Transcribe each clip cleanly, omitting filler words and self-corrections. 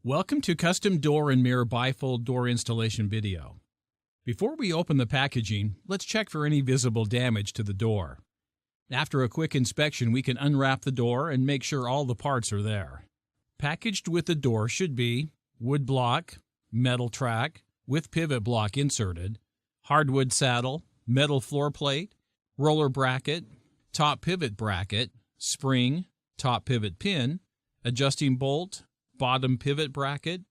Welcome to Custom Door and Mirror Bifold Door Installation video. Before we open the packaging, let's check for any visible damage to the door. After a quick inspection, we can unwrap the door and make sure all the parts are there. Packaged with the door should be wood block, metal track with pivot block inserted, hardwood saddle, metal floor plate, roller bracket, top pivot bracket, spring, top pivot pin, adjusting bolt, bottom pivot bracket,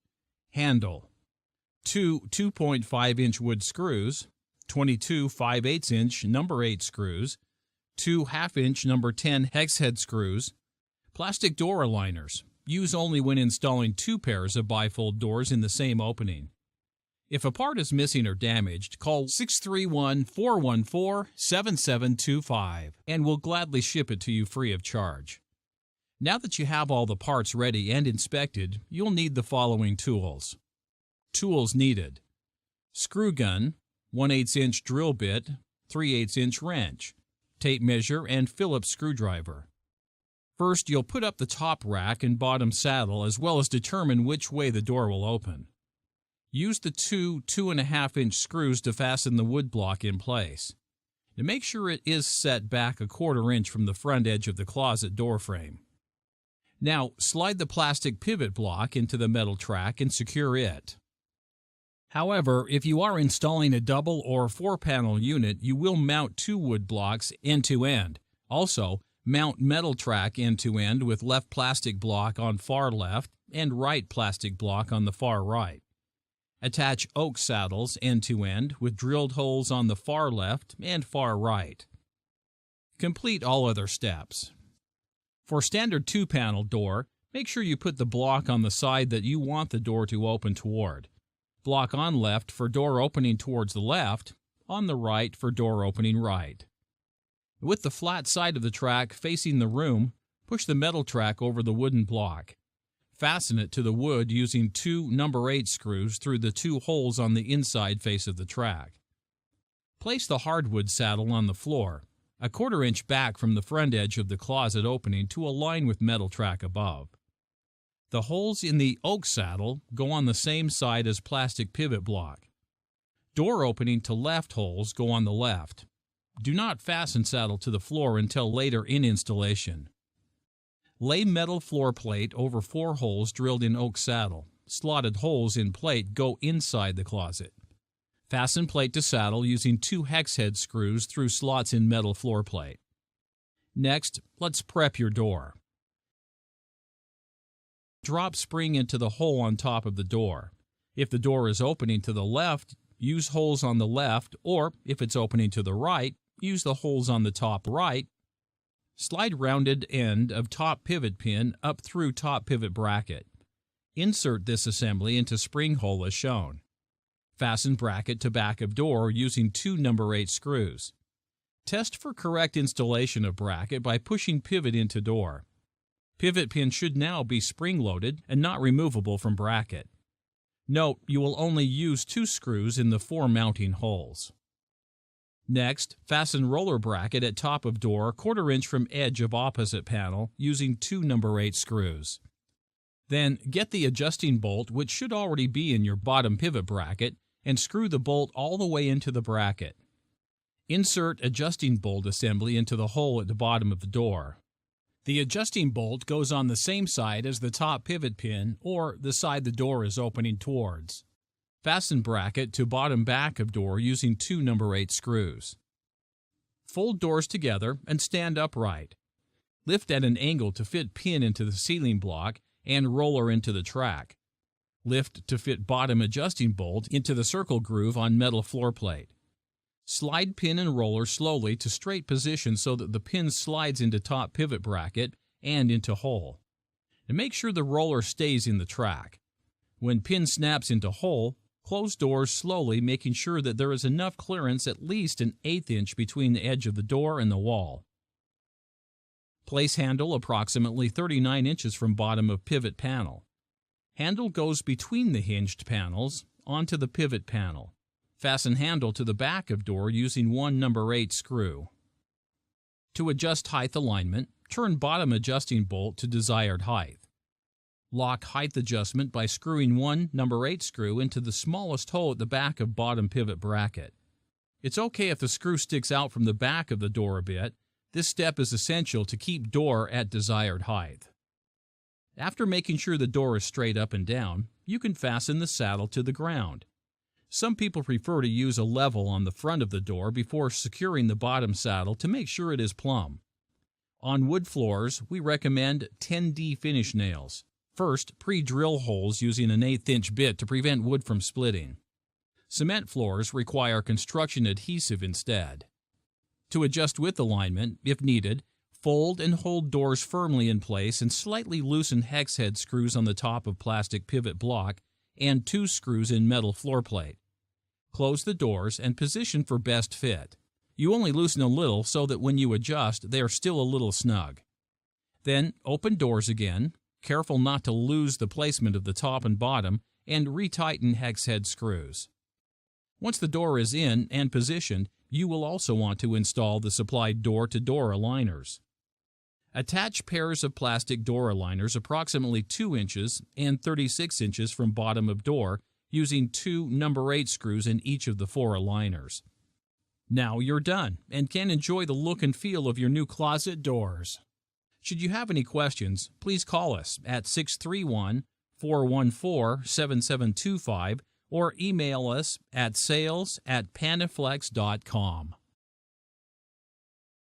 handle, two 2.5-inch wood screws, 22 5/8-inch number 8 screws, two 1/2-inch number 10 hex head screws, plastic door aligners. Use only when installing 2 pairs of bifold doors in the same opening. If a part is missing or damaged, call 631-414-7725 and we'll gladly ship it to you free of charge. Now that you have all the parts ready and inspected, you'll need the following tools. Tools needed: screw gun, 1/8-inch drill bit, 3/8-inch wrench, tape measure, and Phillips screwdriver. First, you'll put up the top rack and bottom saddle as well as determine which way the door will open. Use the two 2.5-inch screws to fasten the wood block in place. Now make sure it is set back 1/4 inch from the front edge of the closet door frame. Now, slide the plastic pivot block into the metal track and secure it. However, if you are installing a double or 4-panel unit, you will mount 2 wood blocks end to end. Also, mount metal track end to end with left plastic block on far left and right plastic block on the far right. Attach oak saddles end to end with drilled holes on the far left and far right. Complete all other steps. For standard 2-panel door, make sure you put the block on the side that you want the door to open toward. Block on left for door opening towards the left, on the right for door opening right. With the flat side of the track facing the room, push the metal track over the wooden block. Fasten it to the wood using 2 number 8 screws through the 2 holes on the inside face of the track. Place the hardwood saddle on the floor, 1/4 inch back from the front edge of the closet opening to align with metal track above. The holes in the oak saddle go on the same side as plastic pivot block. Door opening to left holes go on the left. Do not fasten saddle to the floor until later in installation. Lay metal floor plate over 4 holes drilled in oak saddle. Slotted holes in plate go inside the closet. Fasten plate to saddle using 2 hex head screws through slots in metal floor plate. Next, let's prep your door. Drop spring into the hole on top of the door. If the door is opening to the left, use holes on the left, or if it's opening to the right, use the holes on the top right. Slide rounded end of top pivot pin up through top pivot bracket. Insert this assembly into spring hole as shown. Fasten bracket to back of door using 2 number 8 screws. Test for correct installation of bracket by pushing pivot into door. Pivot pin should now be spring-loaded and not removable from bracket. Note, you will only use 2 screws in the 4 mounting holes. Next, fasten roller bracket at top of door 1/4 inch from edge of opposite panel using 2 number 8 screws. Then, get the adjusting bolt, which should already be in your bottom pivot bracket, and screw the bolt all the way into the bracket. Insert adjusting bolt assembly into the hole at the bottom of the door. The adjusting bolt goes on the same side as the top pivot pin or the side the door is opening towards. Fasten bracket to bottom back of door using 2 number 8 screws. Fold doors together and stand upright. Lift at an angle to fit pin into the ceiling block and roller into the track. Lift to fit bottom adjusting bolt into the circle groove on metal floor plate. Slide pin and roller slowly to straight position so that the pin slides into top pivot bracket and into hole. And make sure the roller stays in the track. When pin snaps into hole, close doors slowly, making sure that there is enough clearance at least 1/8 inch between the edge of the door and the wall. Place handle approximately 39 inches from bottom of pivot panel. Handle goes between the hinged panels onto the pivot panel. Fasten handle to the back of door using 1 number 8 screw. To adjust height alignment, turn bottom adjusting bolt to desired height. Lock height adjustment by screwing one number 8 screw into the smallest hole at the back of bottom pivot bracket. It's okay if the screw sticks out from the back of the door a bit. This step is essential to keep door at desired height. After making sure the door is straight up and down, you can fasten the saddle to the ground. Some people prefer to use a level on the front of the door before securing the bottom saddle to make sure it is plumb. On wood floors, we recommend 10D finish nails. First, pre-drill holes using an 1/8 inch bit to prevent wood from splitting. Cement floors require construction adhesive instead. To adjust width alignment, if needed, fold and hold doors firmly in place and slightly loosen hex head screws on the top of plastic pivot block and 2 screws in metal floor plate. Close the doors and position for best fit. You only loosen a little so that when you adjust, they are still a little snug. Then open doors again, careful not to lose the placement of the top and bottom, and retighten hex head screws. Once the door is in and positioned, you will also want to install the supplied door-to-door aligners. Attach pairs of plastic door aligners approximately 2 inches and 36 inches from bottom of door using 2 number 8 screws in each of the 4 aligners. Now you're done and can enjoy the look and feel of your new closet doors. Should you have any questions, please call us at 631-414-7725 or email us at sales@panaflex.com.